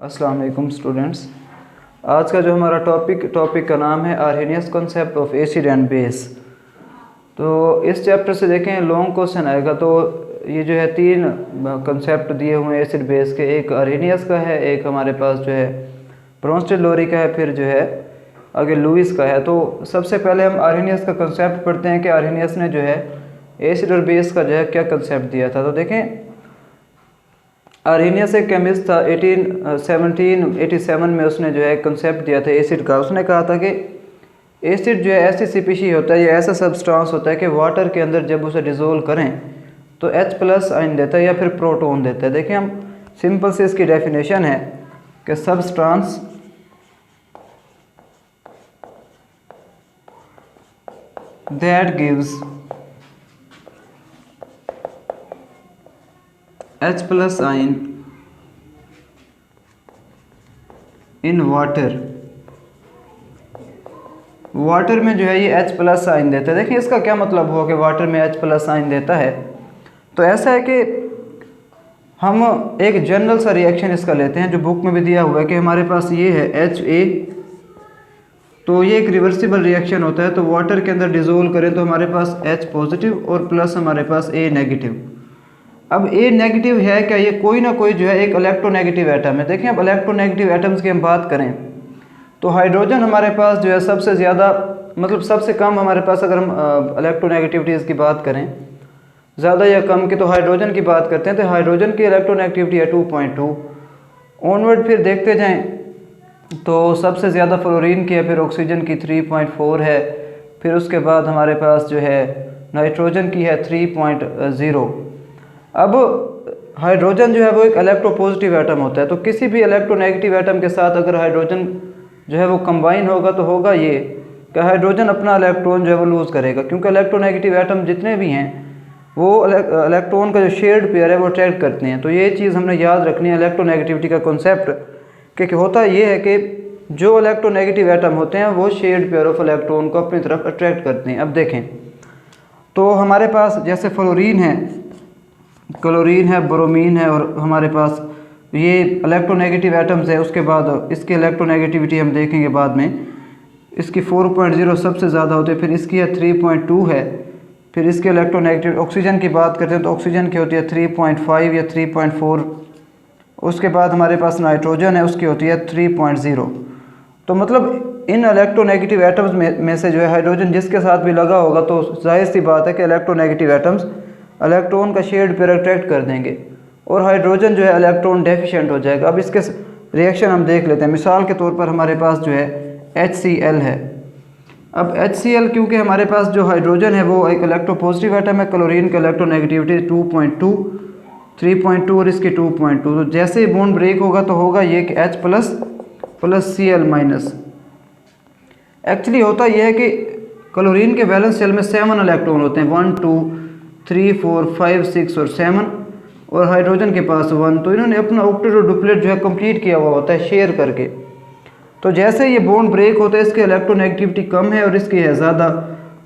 अस्सलाम वालेकुम स्टूडेंट्स। आज का जो हमारा टॉपिक का नाम है Arrhenius concept of acid and base. तो इस चैप्टर से देखें लॉन्ग क्वेश्चन आएगा। तो ये जो है तीन कॉन्सेप्ट दिए हुए हैं एसिड बेस के, एक आर्हेनियस का है, एक हमारे पास जो है ब्रोंस्टेड लोरी का है, फिर जो है आगे लुईस का है। तो सबसे पहले हम आर्हेनियस का कॉन्सेप्ट पढ़ते हैं कि आर्हेनियस ने जो है एसिड और बेस का जो है क्या कॉन्सेप्ट दिया था। तो देखें आर्हेनियस एक केमिस्ट था। 1787 में उसने जो है कंसेप्ट दिया था एसिड का। उसने कहा था कि एसिड जो है ऐसी स्पीशीज होता है, ये ऐसा सब्सटेंस होता है कि वाटर के अंदर जब उसे डिज़ोल्व करें तो H+ आयन देता है या फिर प्रोटॉन देता है। देखिए हम सिंपल से इसकी डेफिनेशन है कि substance that gives H+ ion in water में जो है ये H+ आयन देता है। देखिए इसका क्या मतलब हुआ कि वाटर में H+ आयन देता है। तो ऐसा है कि हम एक जनरल सा रिएक्शन इसका लेते हैं जो बुक में भी दिया हुआ है कि हमारे पास ये है Ha। तो ये एक रिवर्सिबल रिएक्शन होता है। तो वाटर के अंदर डिज़ोल्व करें तो हमारे पास H+ और प्लस हमारे पास A-। अब A- है क्या, ये कोई ना कोई जो है एक इलेक्ट्रोनेगेटिव एटम है। देखिए अब इलेक्ट्रोनेगेटिव एटम्स की हम बात करें तो हाइड्रोजन हमारे पास जो है सबसे ज़्यादा, मतलब सबसे कम हमारे पास, अगर हम इलेक्ट्रोनेगेटिविटीज़ की बात करें ज़्यादा या कम की, तो हाइड्रोजन की बात करते हैं। तो हाइड्रोजन की इलेक्ट्रोनेगेटिविटी है 2.2। ऑनवर्ड फिर देखते जाएं तो सबसे ज़्यादा फ्लोरीन की है, फिर ऑक्सीजन की 3.4 है, फिर उसके बाद हमारे पास जो है नाइट्रोजन की है 3.0। अब हाइड्रोजन जो है वो एक इलेक्ट्रोपॉजिटिव एटम होता है। तो किसी भी इलेक्ट्रोनेगेटिव एटम के साथ अगर हाइड्रोजन जो है वो कंबाइन होगा तो होगा ये कि हाइड्रोजन अपना इलेक्ट्रॉन जो है वो लूज़ करेगा, क्योंकि इलेक्ट्रोनेगेटिव एटम जितने भी हैं वो इलेक्ट्रॉन का जो शेयर्ड पेयर है वो अट्रैक्ट करते हैं। तो ये चीज़ हमने याद रखनी है इलेक्ट्रोनेगेटिविटी का कॉन्सेप्ट, कि होता ये है कि जो इलेक्ट्रोनेगेटिव एटम होते हैं वो शेयर्ड पेयर ऑफ इलेक्ट्रॉन को अपनी तरफ अट्रैक्ट करते हैं। अब देखें तो हमारे पास जैसे फ्लोरीन है, क्लोरीन है, ब्रोमीन है, और हमारे पास ये इलेक्ट्रोनेगेटिव एटम्स है। उसके बाद इसकी इलेक्ट्रोनेगेटिविटी हम देखेंगे बाद में, इसकी 4.0 सबसे ज़्यादा होती है, फिर इसकी है 3.2 है, फिर इसके इलेक्ट्रोनेगेटिव। ऑक्सीजन की बात करते हैं तो ऑक्सीजन की होती है 3.5 या 3.4। उसके बाद हमारे पास नाइट्रोजन है, उसकी होती है 3.0। तो मतलब इन इलेक्ट्रोनेगेटिव एटम्स में से जो है हाइड्रोजन जिसके साथ भी लगा होगा तो जाहिर सी बात है कि इलेक्ट्रोनेगेटिव एटम्स इलेक्ट्रॉन का शेयर्ड पेयर अट्रैक्ट कर देंगे और हाइड्रोजन जो है इलेक्ट्रॉन डेफिशिएंट हो जाएगा। अब इसके रिएक्शन हम देख लेते हैं। मिसाल के तौर पर हमारे पास जो है HCl है। अब HCl क्योंकि हमारे पास जो हाइड्रोजन है वो एक इलेक्ट्रोपॉजिटिव एटम है, क्लोरीन का इलेक्ट्रोनेगेटिविटी 2.2, 3.2 और इसकी 2.2। तो जैसे ही बॉन्ड ब्रेक होगा तो होगा ये कि H+ Cl-। एक्चुअली होता यह है कि क्लोरीन के वैलेंस शेल में 7 इलेक्ट्रॉन होते हैं, 1 2 3 4 5 6 और 7, और हाइड्रोजन के पास 1। तो इन्होंने अपना ऑक्टेट और डुप्लेट जो है कंप्लीट किया हुआ होता है शेयर करके। तो जैसे ये बॉन्ड ब्रेक होता है, इसकी इलेक्ट्रोनेगेटिविटी कम है और इसकी है ज़्यादा।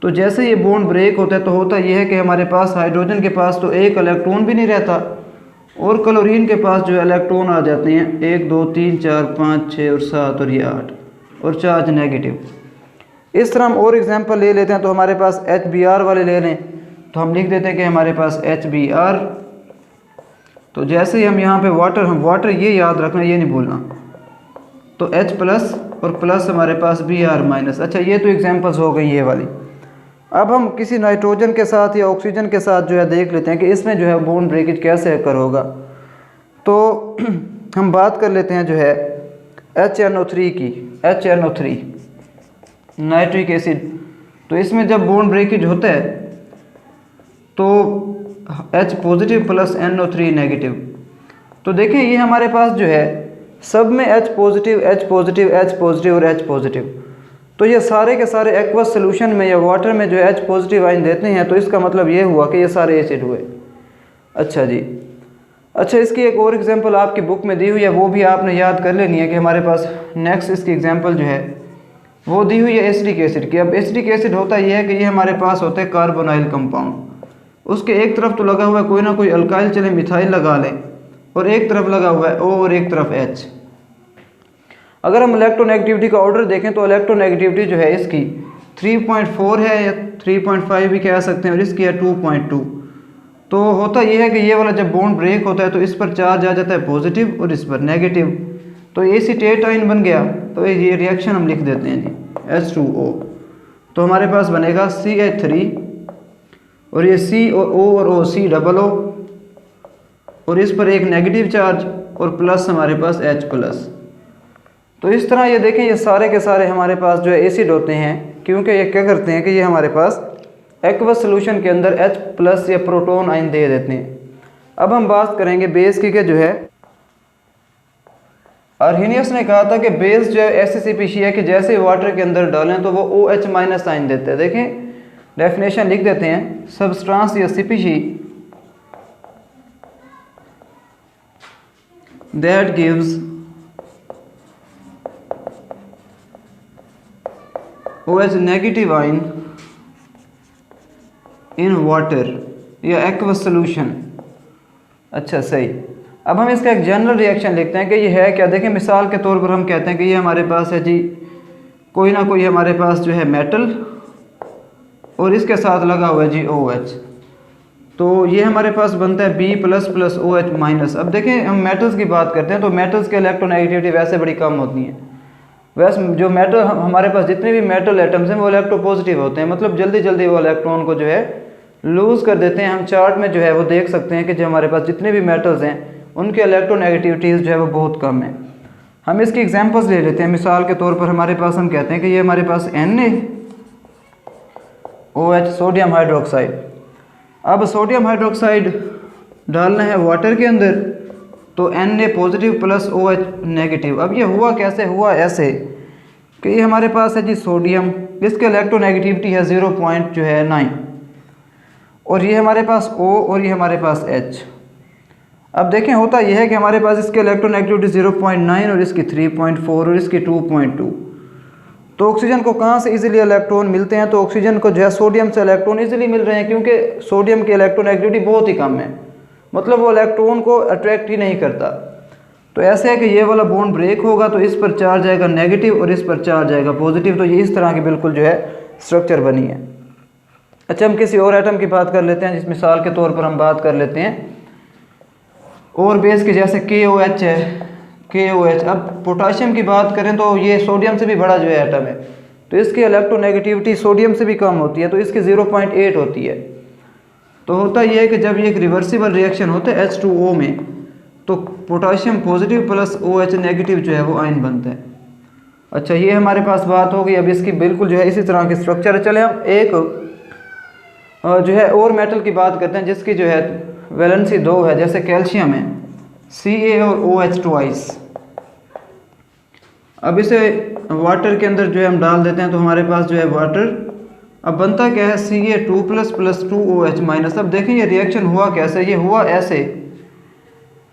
तो जैसे ये बॉन्ड ब्रेक होता है तो होता ये है कि हमारे पास हाइड्रोजन के पास तो एक इलेक्ट्रॉन भी नहीं रहता और क्लोरीन के पास जो इलेक्ट्रॉन आ जाते हैं 1 2 3 4 5 6 और 7 और ये 8, और चार्ज नेगेटिव। इस तरह हम और एग्जांपल ले लेते हैं। तो हमारे पास HBr वाले ले लें तो हम लिख देते हैं कि हमारे पास HBr। तो जैसे ही हम यहाँ पे वाटर ये याद रखना, ये नहीं भूलना, तो H+ और प्लस हमारे पास Br-। अच्छा ये तो एग्जांपल्स हो गई ये वाली। अब हम किसी नाइट्रोजन के साथ या ऑक्सीजन के साथ जो है देख लेते हैं कि इसमें जो है बॉन्ड ब्रेकेज कैसे अकर होगा। तो हम बात कर लेते हैं जो है HNO3 की, HNO3 नाइट्रिक एसिड। तो इसमें जब बॉन्ड ब्रेकेज होता है तो H+ प्लस NO3-। तो देखिए ये हमारे पास जो है सब में H+, H+, H+ और H+। तो ये सारे के सारे एक्वस सोल्यूशन में या वाटर में जो है H+ आयन देते हैं। तो इसका मतलब ये हुआ कि ये सारे एसिड हुए। अच्छा जी, अच्छा इसकी एक और एग्जांपल आपकी बुक में दी हुई है, वो भी आपने याद कर लेनी है कि हमारे पास नेक्स्ट इसकी एग्जांपल जो है वो दी हुई है एसिडिक एसिड की। अब एसिडिक एसिड होता ये है कि ये हमारे पास होते हैं कार्बोनाइल कंपाउंड। उसके एक तरफ तो लगा हुआ है कोई ना कोई अल्काइल, चले मिथाइल लगा लें, और एक तरफ लगा हुआ है O और एक तरफ H। अगर हम इलेक्ट्रोनेगेटिविटी का ऑर्डर देखें तो इलेक्ट्रोनेगेटिविटी जो है इसकी 3.4 है या 3.5 भी कह सकते हैं, और इसकी है 2.2। तो होता यह है कि ये वाला जब बॉन्ड ब्रेक होता है तो इस पर चार्ज आ जाता है पॉजिटिव और इस पर नेगेटिव, तो एसीटेट आयन बन गया। तो ये रिएक्शन हम लिख देते हैं जी H2O। तो हमारे पास बनेगा CH3 और ये C और O और O C डबल O, और इस पर एक नेगेटिव चार्ज और प्लस हमारे पास H प्लस। तो इस तरह ये देखें ये सारे के सारे हमारे पास जो है एसिड होते हैं, क्योंकि ये क्या करते हैं कि ये हमारे पास एक्वस सोल्यूशन के अंदर H प्लस या प्रोटॉन आयन दे देते हैं। अब हम बात करेंगे बेस की कि जो है आर्हेनियस ने कहा था कि बेस जो है ऐसी स्पीशीज है कि जैसे वाटर के अंदर डालें तो वो OH माइनस आयन देते हैं। देखें डेफिनेशन लिख देते हैं, सब्सटेंस या species that gives OH negative ion in water या एक्वस सोल्यूशन। अच्छा सही। अब हम इसका एक जनरल रिएक्शन लिखते हैं कि ये है क्या। देखें मिसाल के तौर पर हम कहते हैं कि ये हमारे पास है जी कोई ना कोई हमारे पास जो है मेटल और इसके साथ लगा हुआ है जी OH, तो ये हमारे पास बनता है B plus plus OH minus. अब देखें हम मेटल्स की बात करते हैं तो मेटल्स के इलेक्ट्रोनेगेटिविटी वैसे बड़ी कम होती है। वैसे जो मेटल हमारे पास जितने भी मेटल एटम्स हैं वो इलेक्ट्रोपॉजिटिव होते हैं, मतलब जल्दी जल्दी वो इलेक्ट्रॉन को जो है लूज़ कर देते हैं। हम चार्ट में जो है वो देख सकते हैं कि जो हमारे पास जितने भी मेटल्स हैं उनके इलेक्ट्रोनेगेटिविटीज़ जो है वो बहुत कम है। हम इसकी एग्जांपल्स ले लेते हैं। मिसाल के तौर पर हमारे पास हम कहते हैं कि ये हमारे पास NaOH सोडियम हाइड्रोक्साइड। अब सोडियम हाइड्रोक्साइड डालना है वाटर के अंदर तो Na positive plus OH negative. अब ये हुआ कैसे, हुआ ऐसे कि ये हमारे पास है जी सोडियम, इसके इलेक्ट्रोनेगेटिविटी है 0.9 और ये हमारे पास O और ये हमारे पास H। अब देखें होता यह है कि हमारे पास इसके इलेक्ट्रोनेगेटिविटी 0.9 और इसकी 3.4 और इसकी 2.2। तो ऑक्सीजन को कहाँ से इजीली इलेक्ट्रॉन मिलते हैं, तो ऑक्सीजन को जो है सोडियम से इलेक्ट्रॉन इजीली मिल रहे हैं, क्योंकि सोडियम की इलेक्ट्रोनेगेटिविटी बहुत ही कम है, मतलब वो इलेक्ट्रॉन को अट्रैक्ट ही नहीं करता। तो ऐसे है कि ये वाला बॉन्ड ब्रेक होगा तो इस पर चार्ज आएगा नेगेटिव और इस पर चार्ज आएगा पॉजिटिव। तो ये इस तरह की बिल्कुल जो है स्ट्रक्चर बनी है। अच्छा हम किसी और एटम की बात कर लेते हैं, जिस मिसाल के तौर पर हम बात कर लेते हैं और बेस की, जैसे KOH है KOH। अब पोटाशियम की बात करें तो ये सोडियम से भी बड़ा जो है एटम है, तो इसकी इलेक्ट्रोनेगेटिविटी सोडियम से भी कम होती है, तो इसकी 0.8 होती है। तो होता यह है कि जब ये एक रिवर्सिबल रिएक्शन होता है H2O में तो potassium positive plus OH negative जो है वो आयन बनता है। अच्छा ये हमारे पास बात हो गई। अब इसकी बिल्कुल जो है इसी तरह की स्ट्रक्चर है। चले हम एक जो है और मेटल की बात करते हैं जिसकी जो है वैलेंसी 2 है, जैसे कैल्शियम है Ca और OH ट्वाइस। अब इसे वाटर के अंदर जो है हम डाल देते हैं तो हमारे पास जो है वाटर, अब बनता क्या है Ca2 plus plus 2OH minus. अब देखें ये रिएक्शन हुआ कैसे, ये हुआ ऐसे।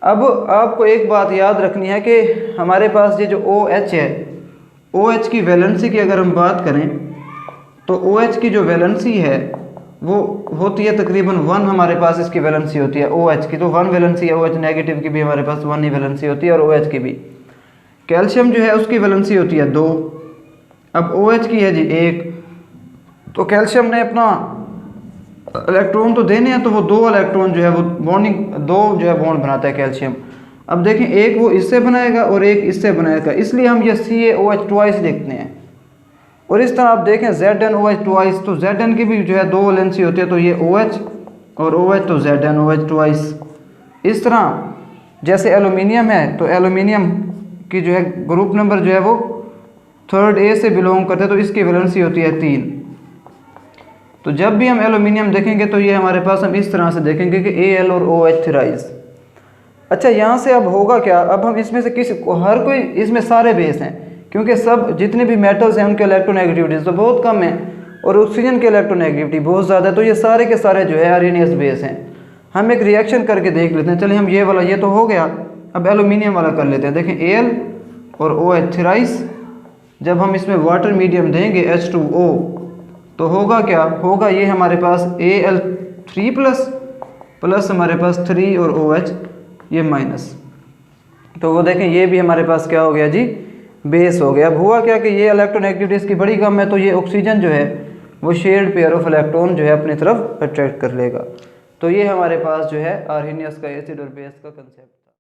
अब आपको एक बात याद रखनी है कि हमारे पास ये जो OH है, OH की वैलेंसी की अगर हम बात करें तो OH की जो वैलेंसी है वो होती है तकरीबन 1 हमारे पास इसकी वैलेंसी होती है OH की, तो 1 वैलेंसी है। OH नेगेटिव की भी हमारे पास 1 ही वैलेंसी होती है और OH की भी। कैल्शियम जो है उसकी वैलेंसी होती है 2, अब OH की है जी 1। तो कैल्शियम ने अपना इलेक्ट्रॉन तो देने हैं तो वो 2 इलेक्ट्रॉन जो है वो बॉन्डिंग 2 जो है बॉन्ड बनाता है कैल्शियम। अब देखें एक वो इससे बनाएगा और एक इससे बनाएगा, इसलिए हम ये CaOH ट्वाइस लिखते हैं। और इस तरह आप देखें ZnOH ट्वाइस, तो Zn की भी जो है 2 वैलेंसी होती है, तो ये OH और OH तो ZnOH ट्वाइस। इस तरह जैसे एलुमिनियम है तो एलुमिनियम की जो है ग्रुप नंबर जो है वो 3rd A से बिलोंग करते हैं, तो इसकी वैलेंसी होती है 3। तो जब भी हम एलुमिनियम देखेंगे तो ये हमारे पास हम इस तरह से देखेंगे कि Al और OH थ्राइस। अच्छा यहाँ से अब होगा क्या, अब हम इसमें से किसी हर कोई इसमें सारे बेस हैं, क्योंकि सब जितने भी मेटल्स हैं उनके इलेक्ट्रोनेगेटिविटीज तो बहुत कम है और ऑक्सीजन की इलेक्ट्रोनेगेटिविटी बहुत ज़्यादा है, तो ये सारे के सारे जो है आर्हेनियस बेस हैं। हम एक रिएक्शन करके देख लेते हैं। चलिए हम ये वाला ये तो हो गया, अब एलुमिनियम वाला कर लेते हैं। देखें Al और OH थ्राइस, जब हम इसमें वाटर मीडियम देंगे H2O तो होगा क्या, होगा ये हमारे पास Al3 प्लस हमारे पास 3 और OH ये माइनस। तो वो देखें ये भी हमारे पास क्या हो गया जी बेस हो गया। अब हुआ क्या कि ये इलेक्ट्रोनेगेटिविटी इसकी बड़ी कम है, तो ये ऑक्सीजन जो है वो शेयर्ड पेयर ऑफ इलेक्ट्रॉन जो है अपनी तरफ अट्रैक्ट कर लेगा। तो ये हमारे पास जो है आर्हेनियस का एसिड और बेस का कंसेप्ट।